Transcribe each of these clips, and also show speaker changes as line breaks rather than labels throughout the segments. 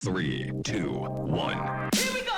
3, 2, 1.
Here we go!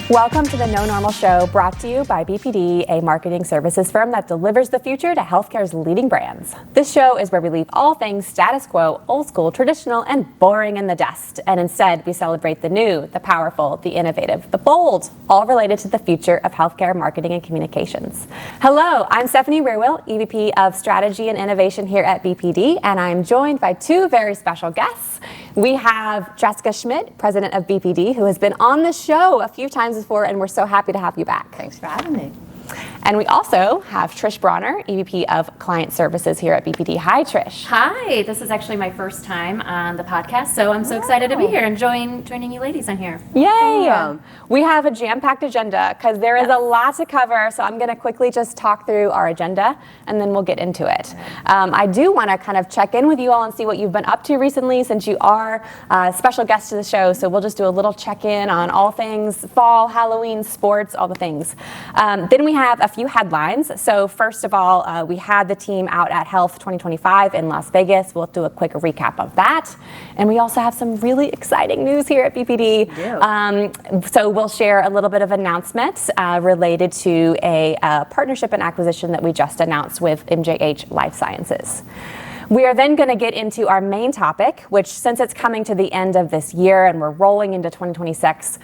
Welcome to the No Normal Show, brought to you by BPD, a marketing services firm that delivers the future to healthcare's leading brands. This show is where we leave all things status quo, old school, traditional, and boring in the dust. And instead, we celebrate the new, the powerful, the innovative, the bold, all related to the future of healthcare marketing and communications. Hello, I'm Stephanie Wierwille, EVP of Strategy and Innovation here at BPD, and I'm joined by two very special guests. We have Jessica Schmidt, president of BPD, who has been on the show a few times before, and we're so happy to have you back.
Thanks for having me.
And we also have Trish Brawner, EVP of Client Services here at BPD. Hi, Trish.
Hi, this is actually my first time on the podcast, so I'm so excited to be here and joining you ladies on here.
Yay! We have a jam-packed agenda because there is a lot to cover, so I'm going to quickly just talk through our agenda and then we'll get into it. I do want to kind of check in with you all and see what you've been up to recently since you are a special guest to the show, so we'll just do a little check-in on all things fall, Halloween, sports, all the things. Then we have a few headlines. So first of all, we had the team out at Health 2025 in Las Vegas. We'll do a quick recap of that. And we also have some really exciting news here at BPD. So we'll share a little bit of announcements related to a partnership and acquisition that we just announced with MJH Life Sciences. We are then going to get into our main topic, which since it's coming to the end of this year and we're rolling into 2026,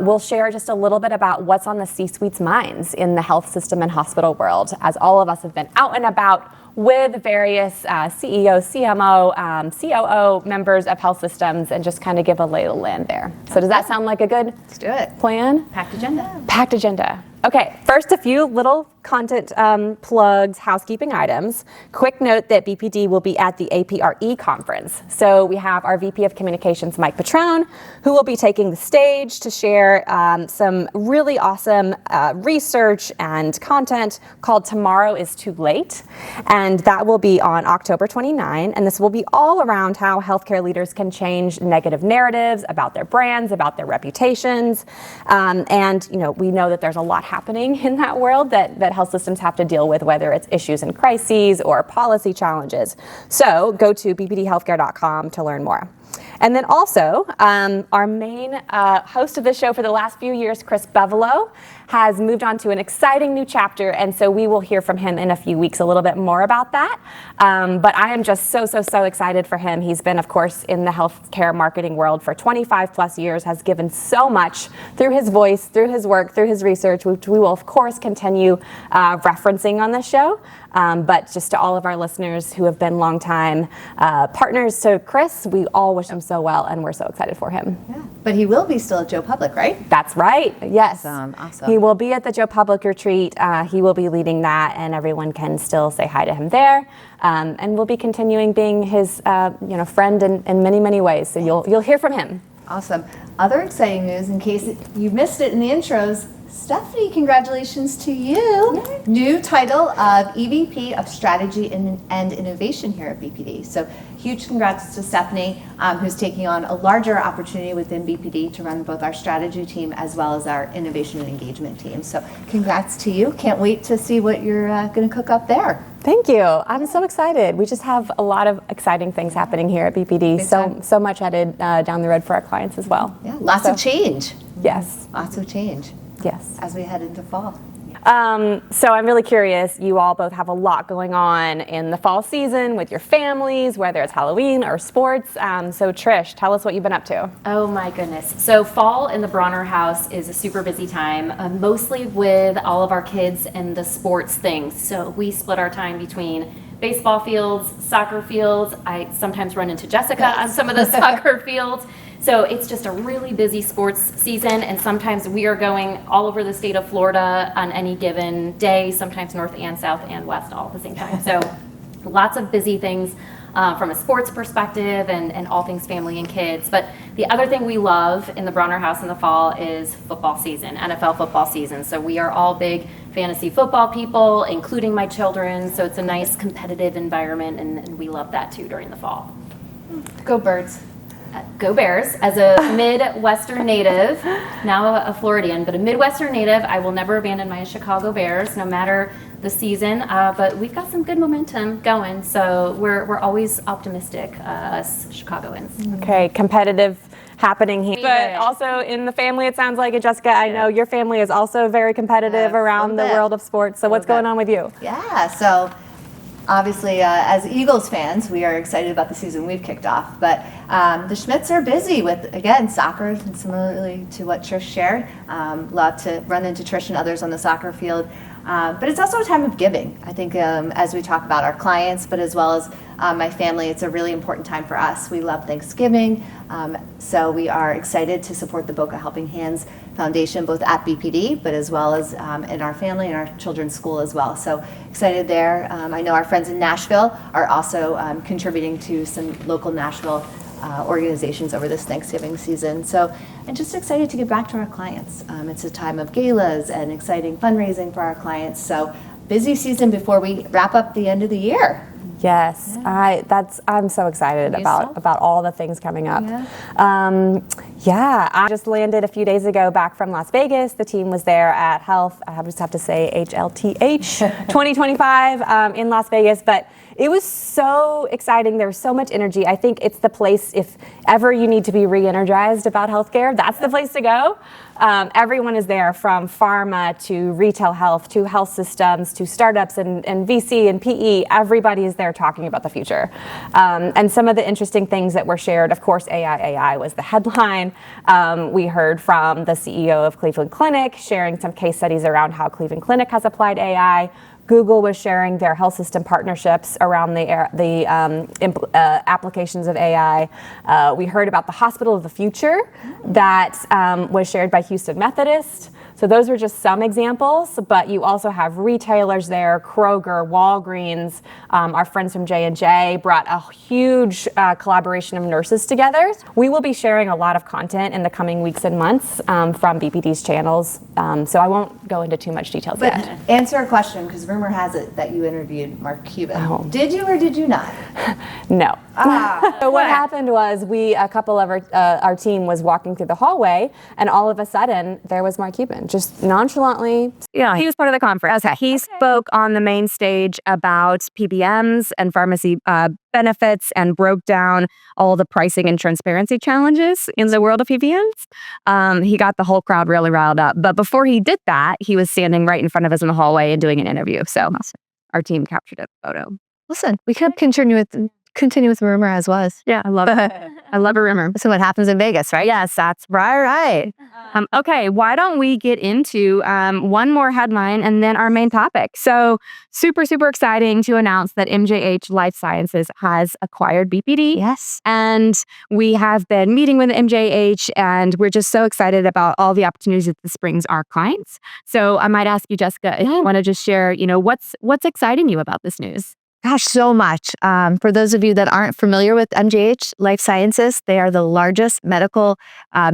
we'll share just a little bit about what's on the C-suite's minds in the health system and hospital world, as all of us have been out and about with various CEO, CMO, COO members of health systems and just kind of give a lay of the land there. So does that sound like a good
Let's do it.
plan?
Packed agenda.
Packed agenda. Okay, first a few little content plugs, housekeeping items. Quick note that BPD will be at the APRE conference. So we have our VP of Communications, Mike Petrone, who will be taking the stage to share some really awesome research and content called Tomorrow is Too Late. And that will be on October 29. And this will be all around how healthcare leaders can change negative narratives about their brands, about their reputations. And you know, we know that there's a lot happening in that world that health systems have to deal with, whether it's issues and crises or policy challenges. So go to bbdhealthcare.com to learn more. And then also, our main host of the show for the last few years, Chris Bevelo, has moved on to an exciting new chapter, and so we will hear from him in a few weeks a little bit more about that. But I am just so excited for him. He's been, of course, in the healthcare marketing world for 25 plus years, has given so much through his voice, through his work, through his research, which we will, of course, continue referencing on this show. But just to all of our listeners who have been longtime partners to Chris, we all wish him so well, and we're so excited for him.
Yeah. But he will be still at Joe Public, right?
That's right. Yes.
Awesome.
He will be at the Joe Public retreat. He will be leading that, and everyone can still say hi to him there. And we'll be continuing being his friend in many ways. So you'll hear from him.
Awesome. Other exciting news, in case you missed it in the intros, Stephanie, congratulations to you. Yay. New title of EVP of Strategy and Innovation here at BPD. So huge congrats to Stephanie, who's taking on a larger opportunity within BPD to run both our strategy team as well as our innovation and engagement team. So congrats to you. Can't wait to see what you're going to cook up there.
Thank you. I'm so excited. We just have a lot of exciting things happening here at BPD. So much headed down the road for our clients as well.
Yeah, lots of change.
Yes.
Lots of change.
Yes.
As we head into fall.
So I'm really curious, you all both have a lot going on in the fall season with your families, whether it's Halloween or sports. So Trish, tell us what you've been up to.
Oh my goodness. So fall in the Brawner house is a super busy time, mostly with all of our kids and the sports things. So we split our time between baseball fields, soccer fields. I sometimes run into Jessica on some of the soccer fields. So it's just a really busy sports season, and sometimes we are going all over the state of Florida on any given day, sometimes north and south and west all at the same time. So lots of busy things from a sports perspective and all things family and kids. But the other thing we love in the Brawner house in the fall is football season, NFL football season. So we are all big fantasy football people, including my children. So it's a nice competitive environment, and we love that too during the fall.
Go Birds.
Go Bears. As a Midwestern native, now a Floridian, but a Midwestern native, I will never abandon my Chicago Bears, no matter the season, but we've got some good momentum going, so we're always optimistic, us Chicagoans.
Okay, competitive happening here. But
Yes.
also in the family, it sounds like it, Jessica. I know your family is also very competitive
Yes,
around the
little bit.
world of sports. So what's
Little
going
bit.
on with you?
Yeah, so obviously, as Eagles fans, we are excited about the season we've kicked off. But the Schmidts are busy with, again, soccer, and similarly to what Trish shared. Love to run into Trish and others on the soccer field. But it's also a time of giving. I think as we talk about our clients, but as well as my family, it's a really important time for us. We love Thanksgiving, so we are excited to support the Boca Helping Hands Foundation, both at BPD, but as well as in our family and our children's school as well. So excited there. I know our friends in Nashville are also contributing to some local Nashville organizations over this Thanksgiving season. So I'm just excited to get back to our clients. It's a time of galas and exciting fundraising for our clients. So busy season before we wrap up the end of the year.
Yes, I'm so excited about all the things coming up. I just landed a few days ago back from Las Vegas. The team was there at I just have to say HLTH 2025 in Las Vegas, but it was so exciting. There was so much energy. I think it's the place, if ever you need to be re-energized about healthcare, that's the place to go. Everyone is there, from pharma to retail health to health systems to startups and VC and PE. Everybody is there talking about the future. And some of the interesting things that were shared, of course, AI was the headline. We heard from the CEO of Cleveland Clinic sharing some case studies around how Cleveland Clinic has applied AI. Google was sharing their health system partnerships around the applications of AI. We heard about the Hospital of the Future that was shared by Houston Methodist. So those were just some examples, but you also have retailers there, Kroger, Walgreens, our friends from J&J brought a huge collaboration of nurses together. We will be sharing a lot of content in the coming weeks and months from BPD's channels, so I won't go into too much details
But
yet.
answer a question, because rumor has it that you interviewed Mark Cuban.
Oh.
Did you or did you not?
No. So what happened was a couple of our team was walking through the hallway, and all of a sudden there was Mark Cuban, just nonchalantly. Yeah, he was part of the conference. Okay. He spoke on the main stage about PBMs and pharmacy benefits and broke down all the pricing and transparency challenges in the world of PBMs. He got the whole crowd really riled up. But before he did that, he was standing right in front of us in the hallway and doing an interview. So our team captured a photo.
Listen, we could continue with rumor as was.
Yeah, I love it. I love a rumor.
So what happens in Vegas, right?
Yes, that's right. Okay, why don't we get into one more headline and then our main topic. So super, super exciting to announce that MJH Life Sciences has acquired BPD.
Yes.
And we have been meeting with MJH, and we're just so excited about all the opportunities that this brings our clients. So I might ask you, Jessica, if you want to just share, what's exciting you about this news?
Gosh, so much. For those of you that aren't familiar with MJH Life Sciences, they are the largest medical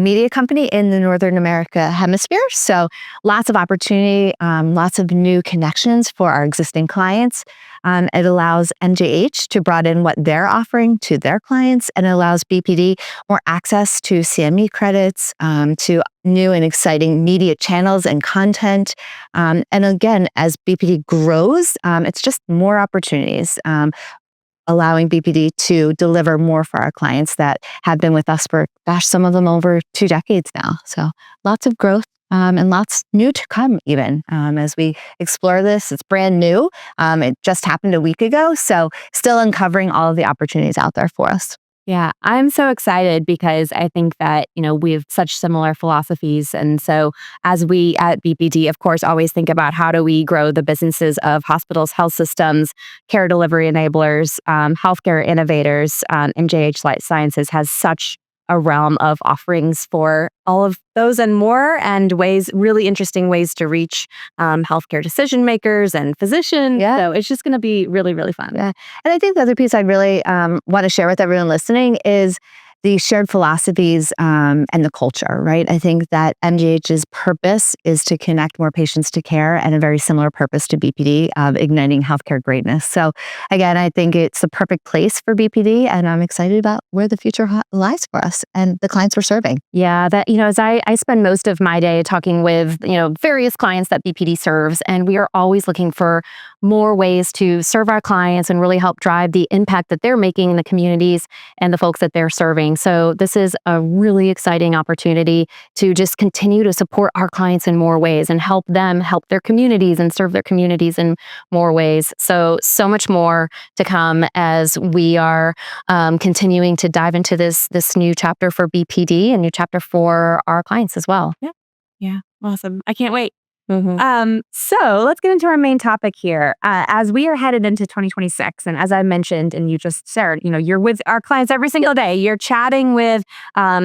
media company in the Northern America hemisphere. So lots of opportunity, lots of new connections for our existing clients. It allows MJH to broaden what they're offering to their clients, and it allows BPD more access to CME credits, to new and exciting media channels and content. And again, as BPD grows, it's just more opportunities, allowing BPD to deliver more for our clients that have been with us for, some of them over 2 decades now. So lots of growth. And lots new to come even as we explore this. It's brand new. It just happened a week ago. So still uncovering all of the opportunities out there for us.
Yeah, I'm so excited because I think that, we have such similar philosophies. And so as we at BPD, of course, always think about how do we grow the businesses of hospitals, health systems, care delivery enablers, healthcare innovators. MJH Life Sciences has such a realm of offerings for all of those and more, and really interesting ways to reach healthcare decision makers and physicians.
Yeah.
So it's just going to be really, really fun.
Yeah. And I think the other piece I'd really want to share with everyone listening is the shared philosophies and the culture, right? I think that MJH's purpose is to connect more patients to care, and a very similar purpose to BPD of igniting healthcare greatness. So again, I think it's the perfect place for BPD, and I'm excited about where the future lies for us and the clients we're serving.
Yeah, that, as I spend most of my day talking with, various clients that BPD serves, and we are always looking for more ways to serve our clients and really help drive the impact that they're making in the communities and the folks that they're serving. So this is a really exciting opportunity to just continue to support our clients in more ways and help them help their communities and serve their communities in more ways. So much more to come as we are continuing to dive into this new chapter for BPD and new chapter for our clients as well.
Yeah. Awesome. I can't wait. So let's get into our main topic here. As we are headed into 2026, and as I mentioned, and you just shared, you're with our clients every single day. You're chatting with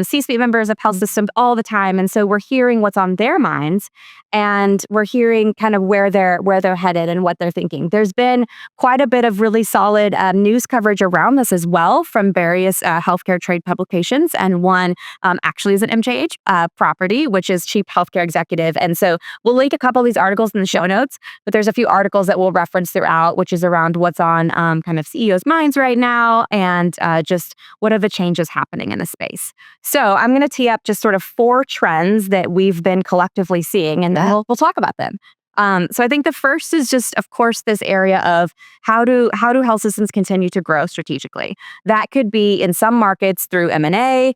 C-suite members of health systems all the time, and so we're hearing what's on their minds, and we're hearing kind of where they're headed and what they're thinking. There's been quite a bit of really solid news coverage around this as well from various healthcare trade publications, and one actually is an MJH property, which is Chief Healthcare Executive, and so we'll link a couple of these articles in the show notes, but there's a few articles that we'll reference throughout, which is around what's on kind of CEOs' minds right now and just what are the changes happening in the space. So I'm going to tee up just sort of 4 trends that we've been collectively seeing, and then we'll talk about them. So I think the first is just, of course, this area of how do health systems continue to grow strategically. That could be in some markets through M&A,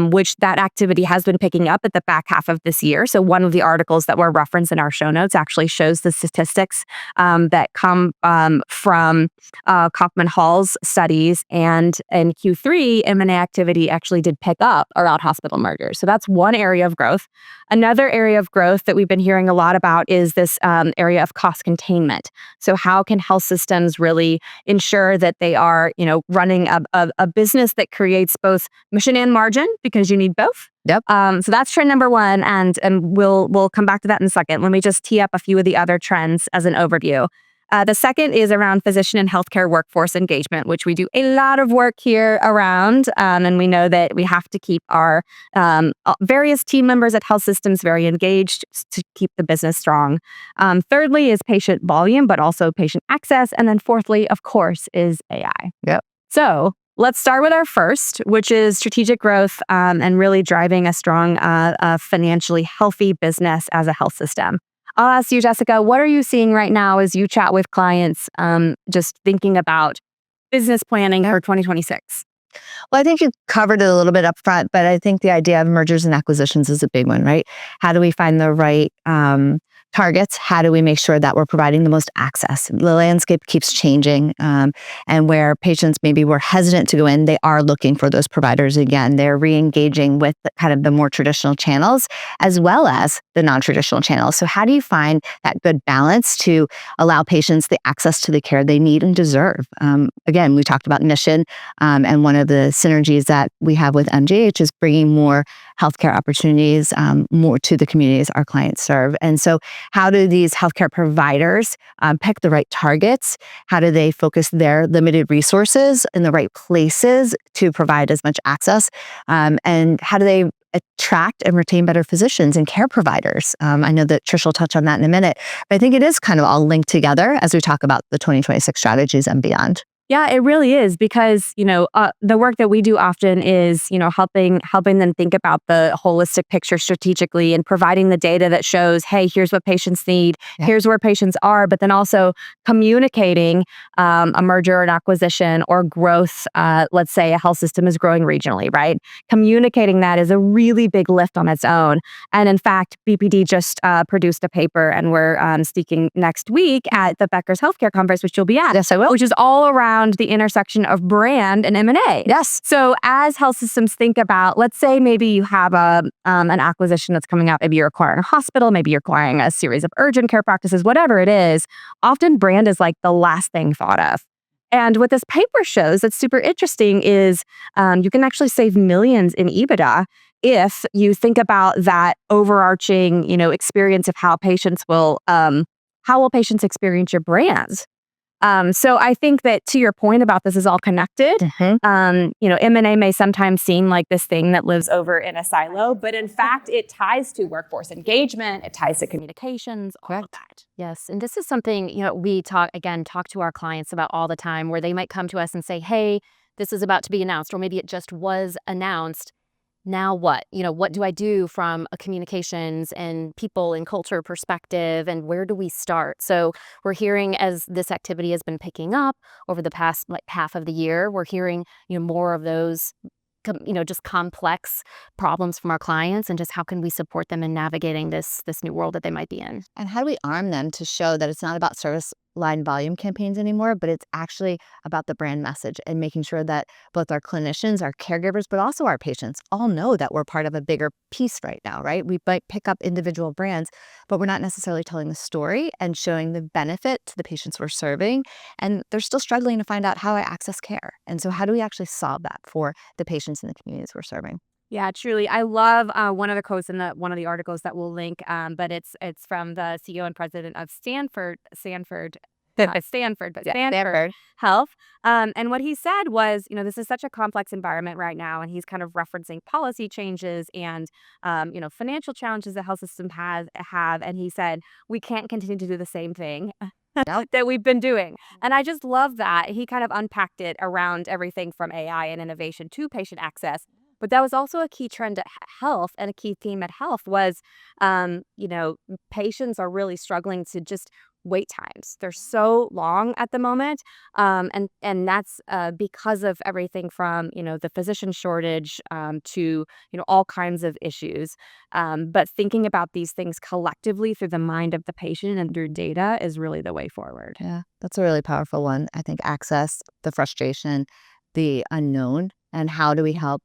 which that activity has been picking up at the back half of this year. So one of the articles that were referenced in our show notes actually shows the statistics that come from Kaufman Hall's studies, and in Q3, M&A activity actually did pick up around hospital mergers. So that's one area of growth. Another area of growth that we've been hearing a lot about is this area of cost containment. So how can health systems really ensure that they are, running a business that creates both mission and margin, because you need both?
Yep.
So that's trend number 1, and we'll come back to that in a second. Let me just tee up a few of the other trends as an overview. The second is around physician and healthcare workforce engagement, which we do a lot of work here around. And we know that we have to keep our various team members at health systems very engaged to keep the business strong. Thirdly is patient volume, but also patient access. And then fourthly, of course, is AI.
Yep.
So let's start with our first, which is strategic growth and really driving a strong, financially healthy business as a health system. I'll ask you, Jessica, what are you seeing right now as you chat with clients, just thinking about business planning for 2026?
Well, I think you covered it a little bit up front, but I think the idea of mergers and acquisitions is a big one, right? How do we find the right targets? How do we make sure that we're providing the most access? The landscape keeps changing, and where patients maybe were hesitant to go in, they are looking for those providers again. They're re-engaging with kind of the more traditional channels as well as the non-traditional channels. So how do you find that good balance to allow patients the access to the care they need and deserve? Again, we talked about mission, and one of the synergies that we have with MJH is bringing more healthcare opportunities more to the communities our clients serve. And so how do these healthcare providers pick the right targets? How do they focus their limited resources in the right places to provide as much access? And how do they attract and retain better physicians and care providers? I know that Trish will touch on that in a minute, but I think it is kind of all linked together as we talk about the 2026 strategies and beyond.
Yeah, it really is, because, the work that we do often is, helping them think about the holistic picture strategically and providing the data that shows, hey, here's what patients need, here's where patients are, but then also communicating a merger or an acquisition or growth. Let's say a health system is growing regionally, right? Communicating that is a really big lift on its own. And in fact, BPD just produced a paper, and we're speaking next week at the Becker's Healthcare Conference, which you'll be at.
Yes, I will.
Which is all around the intersection of brand and M&A.
Yes.
So as health systems think about, let's say maybe you have an acquisition that's coming up, maybe you're acquiring a hospital, maybe you're acquiring a series of urgent care practices, whatever it is, often brand is like the last thing thought of. And what this paper shows that's super interesting is you can actually save millions in EBITDA if you think about that overarching, experience of how patients will experience your brands. So I think that to your point about this is all connected. M&A may sometimes seem like this thing that lives over in a silo, but in fact, it ties to workforce engagement, it ties to communications, all of that.
Yes, and this is something, we talk to our clients about all the time, where they might come to us and say, hey, this is about to be announced, or maybe it just was announced. Now what? What do I do from a communications and people and culture perspective, and where do we start? So we're hearing, as this activity has been picking up over the past half of the year, we're hearing more of those just complex problems from our clients, and just how can we support them in navigating this new world that they might be in.
And how do we arm them to show that it's not about service line volume campaigns anymore, but it's actually about the brand message and making sure that both our clinicians, our caregivers, but also our patients all know that we're part of a bigger piece right now, right? We might pick up individual brands, but we're not necessarily telling the story and showing the benefit to the patients we're serving. And they're still struggling to find out how I access care. And so how do we actually solve that for the patients in the communities we're serving?
Yeah, truly. I love one of the quotes in one of the articles that we'll link, but it's from the CEO and president of Stanford Health. And what he said was, this is such a complex environment right now, and he's kind of referencing policy changes and, financial challenges the health system have. And he said, we can't continue to do the same thing that we've been doing. And I just love that. He kind of unpacked it around everything from AI and innovation to patient access. But that was also a key trend at health, and a key theme at health was, patients are really struggling to just wait times. They're so long at the moment. And that's because of everything from, the physician shortage to, all kinds of issues. But thinking about these things collectively through the mind of the patient and through data is really the way forward.
Yeah, that's a really powerful one. I think access, the frustration, the unknown, and how do we help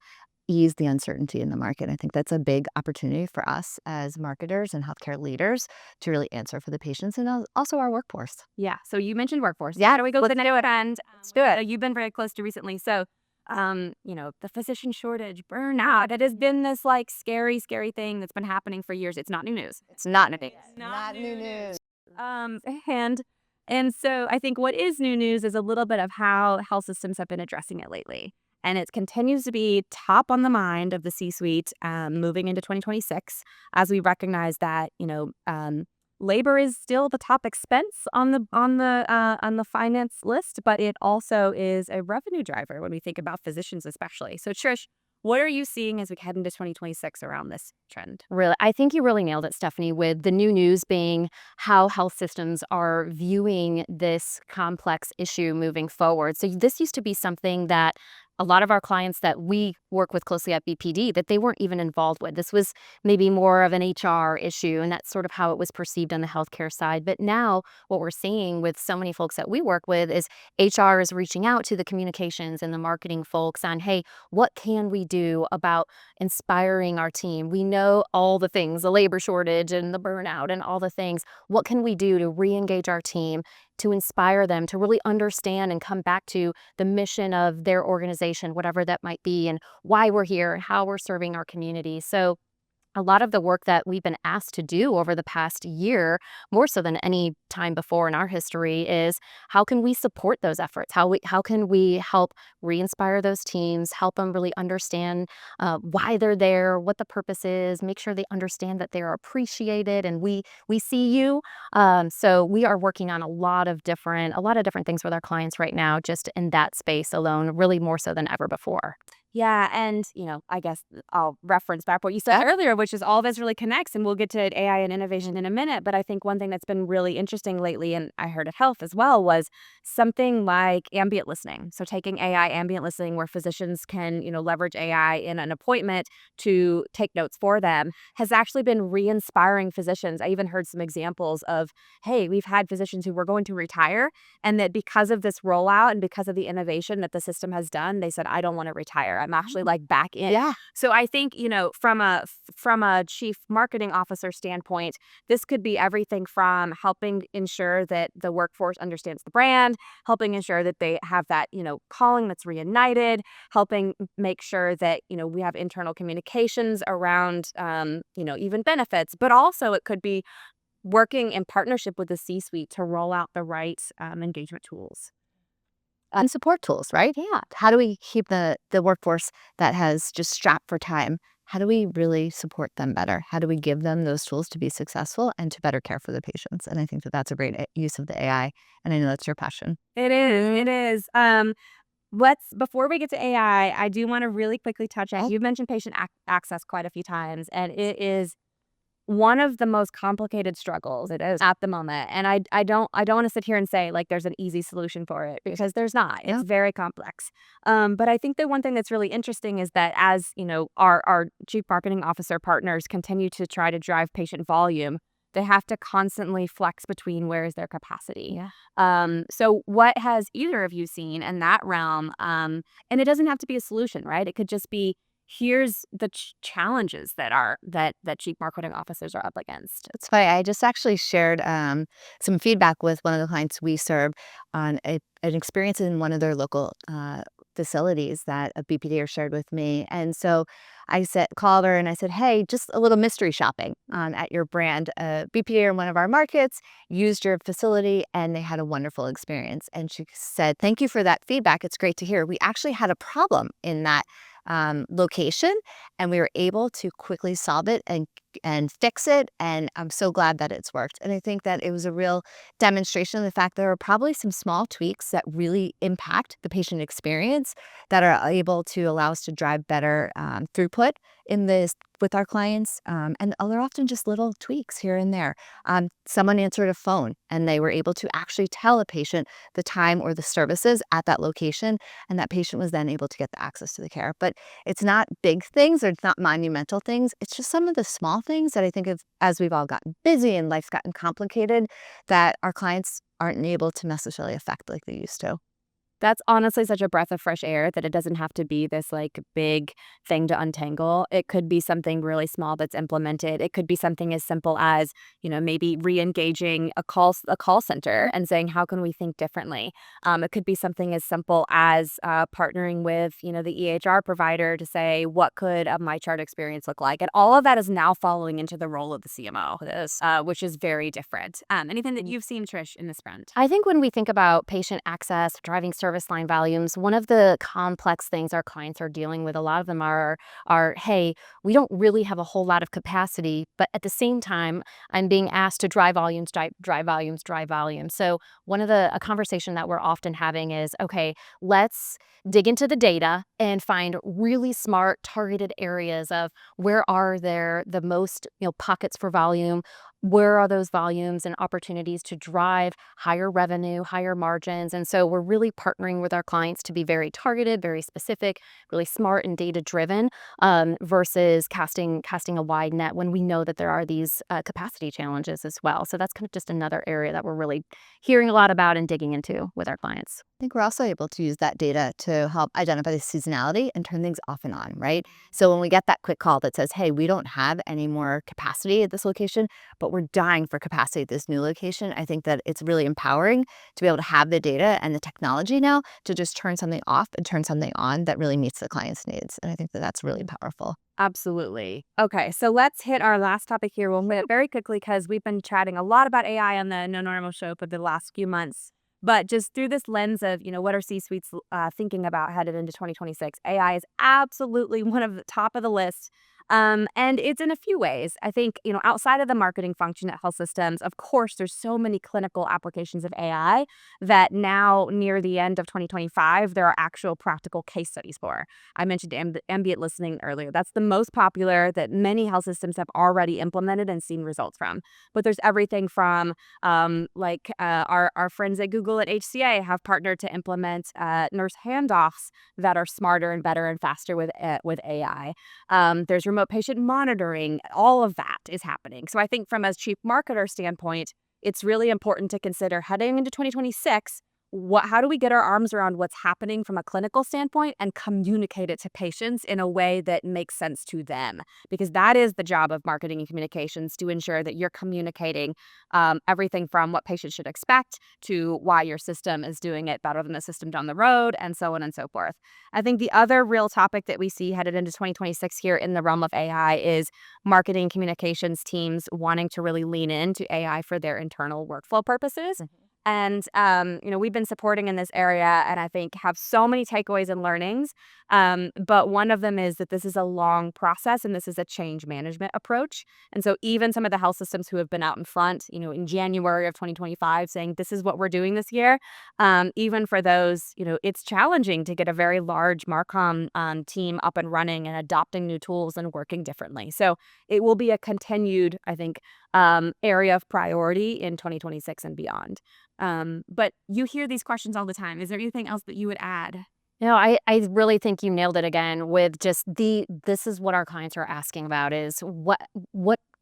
ease the uncertainty in the market. I think that's a big opportunity for us as marketers and healthcare leaders to really answer for the patients and also our workforce.
Yeah. So you mentioned workforce.
Yeah,
How do we go to the
let's do
next
it.
trend?
Let's do it.
You've been very close to recently. So, the physician shortage, burnout, it has been this scary, scary thing that's been happening for years. It's not new news.
It's not new news. Not new news.
And so I think what is new news is a little bit of how health systems have been addressing it lately. And it continues to be top on the mind of the C-suite moving into 2026, as we recognize that labor is still the top expense on the finance list, but it also is a revenue driver when we think about physicians, especially. So, Trish, what are you seeing as we head into 2026 around this trend?
Really, I think you really nailed it, Stephanie, with the new news being how health systems are viewing this complex issue moving forward. So this used to be something that a lot of our clients that we work with closely at BPD, that they weren't even involved with. This was maybe more of an HR issue, and that's sort of how it was perceived on the healthcare side. But now what we're seeing with so many folks that we work with is HR is reaching out to the communications and the marketing folks on, hey, what can we do about inspiring our team? We know all the things, the labor shortage and the burnout and all the things. What can we do to re-engage our team, to inspire them to really understand and come back to the mission of their organization, whatever that might be, and why we're here and how we're serving our community. So a lot of the work that we've been asked to do over the past year, more so than any time before in our history, is how can we support those efforts? How can we help re-inspire those teams, help them really understand why they're there, what the purpose is, make sure they understand that they're appreciated and we see you. So we are working on a lot of different things with our clients right now, just in that space alone, really more so than ever before.
Yeah, and I guess I'll reference back what you said earlier, which is all this really connects, and we'll get to AI and innovation in a minute. But I think one thing that's been really interesting lately, and I heard at Health as well, was something like ambient listening. So taking AI ambient listening, where physicians can leverage AI in an appointment to take notes for them, has actually been re-inspiring physicians. I even heard some examples of, hey, we've had physicians who were going to retire, and that because of this rollout and because of the innovation that the system has done, they said, I don't want to retire. I'm actually back in.
Yeah.
So I think, from a chief marketing officer standpoint, this could be everything from helping ensure that the workforce understands the brand, helping ensure that they have that, calling that's reunited, helping make sure that, we have internal communications around, even benefits, but also it could be working in partnership with the C-suite to roll out the right engagement tools.
And support tools, right?
Yeah.
How do we keep the workforce that has just strapped for time? How do we really support them better? How do we give them those tools to be successful and to better care for the patients? And I think that that's a great use of the AI. And I know that's your passion.
It is. It is. Before we get to AI, I do want to really quickly touch on, you've mentioned patient access quite a few times, and it is one of the most complicated struggles it is at the moment. And I don't want to sit here and say like there's an easy solution for it, because there's not. It's very complex. But I think the one thing that's really interesting is that as our chief marketing officer partners continue to try to drive patient volume, they have to constantly flex between where is their capacity. So what has either of you seen in that realm? And it doesn't have to be a solution, right? It could just be, here's the challenges that chief marketing officers are up against.
It's funny. I just actually shared some feedback with one of the clients we serve on an experience in one of their local facilities that a BPDer shared with me. And so I called her and I said, hey, just a little mystery shopping at your brand. A BPDer in one of our markets used your facility and they had a wonderful experience. And she said, thank you for that feedback. It's great to hear. We actually had a problem in that location, and we were able to quickly solve it and fix it. And I'm so glad that it's worked. And I think that it was a real demonstration of the fact there are probably some small tweaks that really impact the patient experience that are able to allow us to drive better throughput in this with our clients. And they're often just little tweaks here and there. Someone answered a phone and they were able to actually tell a patient the time or the services at that location. And that patient was then able to get the access to the care. But it's not big things or it's not monumental things. It's just some of the small things that I think of as we've all gotten busy and life's gotten complicated that our clients aren't able to necessarily affect like they used to.
That's honestly such a breath of fresh air that it doesn't have to be this like big thing to untangle. It could be something really small that's implemented. It could be something as simple as, maybe re-engaging a call center and saying, how can we think differently? It could be something as simple as partnering with, the EHR provider to say, what could a MyChart experience look like? And all of that is now following into the role of the CMO, which is very different. Anything that you've seen, Trish, in this front?
I think when we think about patient access, driving service line volumes, one of the complex things our clients are dealing with, a lot of them are, hey, we don't really have a whole lot of capacity, but at the same time, I'm being asked to drive volumes. So a conversation that we're often having is, okay, let's dig into the data and find really smart targeted areas of where are there the most pockets for volume. Where are those volumes and opportunities to drive higher revenue, higher margins? And so we're really partnering with our clients to be very targeted, very specific, really smart and data-driven versus casting a wide net when we know that there are these capacity challenges as well. So that's kind of just another area that we're really hearing a lot about and digging into with our clients.
I think we're also able to use that data to help identify the seasonality and turn things off and on, right? So when we get that quick call that says, hey, we don't have any more capacity at this location, but we're dying for capacity at this new location, I think that it's really empowering to be able to have the data and the technology now to just turn something off and turn something on that really meets the client's needs. And I think that that's really powerful.
Absolutely. Okay, so let's hit our last topic here. We'll hit it very quickly because we've been chatting a lot about AI on the No Normal show for the last few months. But just through this lens of, what are C-suites thinking about headed into 2026, AI is absolutely one of the top of the list. And it's in a few ways. I think, outside of the marketing function at health systems, of course, there's so many clinical applications of AI that now near the end of 2025, there are actual practical case studies for. I mentioned ambient listening earlier. That's the most popular that many health systems have already implemented and seen results from. But there's everything from our friends at Google at HCA have partnered to implement nurse handoffs that are smarter and better and faster with AI. There's remote patient monitoring. All of that is happening. So I think from a chief marketer standpoint, it's really important to consider heading into 2026, how do we get our arms around what's happening from a clinical standpoint and communicate it to patients in a way that makes sense to them? Because that is the job of marketing and communications, to ensure that you're communicating everything from what patients should expect to why your system is doing it better than the system down the road, and so on and so forth. I think the other real topic that we see headed into 2026 here in the realm of AI is marketing communications teams wanting to really lean into AI for their internal workflow purposes. And, we've been supporting in this area, and I think have so many takeaways and learnings. But one of them is that this is a long process, and this is a change management approach. And so even some of the health systems who have been out in front, in January of 2025 saying, this is what we're doing this year, even for those, it's challenging to get a very large Marcom team up and running and adopting new tools and working differently. So it will be a continued, I think, area of priority in 2026 and beyond. But you hear these questions all the time. Is there anything else that you would add?
No, I really think you nailed it again with just this is what our clients are asking about is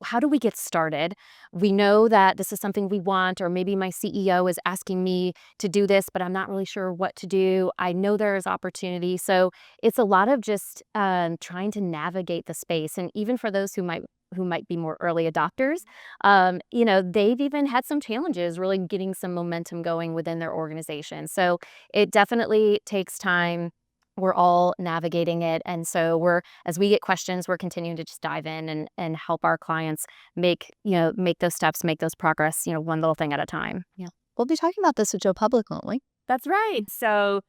how do we get started? We know that this is something we want, or maybe my CEO is asking me to do this, but I'm not really sure what to do. I know there is opportunity. So it's a lot of just trying to navigate the space. And even for those who might be more early adopters, they've even had some challenges really getting some momentum going within their organization. So it definitely takes time. We're all navigating it. And so as we get questions, we're continuing to just dive in and help our clients make those steps, make those progress, one little thing at a time.
Yeah. We'll be talking about this with Joe Public, won't we?
That's right. So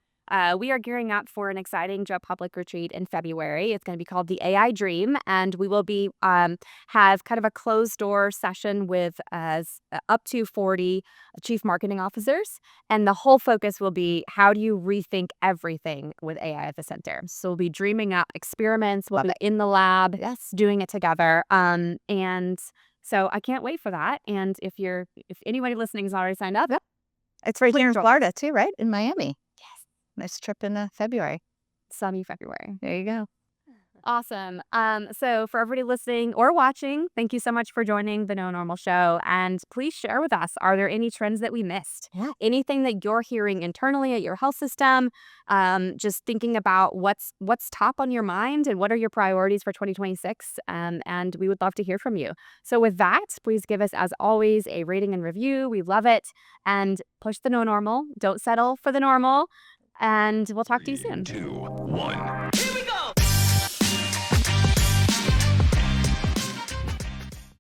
we are gearing up for an exciting Joe Public retreat in February. It's going to be called the AI Dream, and we will be have kind of a closed door session with up to 40 chief marketing officers, and the whole focus will be how do you rethink everything with AI at the center. So we'll be dreaming up experiments. We'll be in the lab, doing it together, and so I can't wait for that. And if anybody listening has already signed up,
it's right here in Florida too, right? In Miami. Nice trip in February.
Sunny February.
There you go.
Awesome. So for everybody listening or watching, thank you so much for joining the No Normal Show. And please share with us, are there any trends that we missed?
Yeah.
Anything that you're hearing internally at your health system? Just thinking about what's top on your mind and what are your priorities for 2026? And we would love to hear from you. So with that, please give us, as always, a rating and review. We love it. And push the no normal. Don't settle for the normal. And we'll talk to you soon.
2, 1.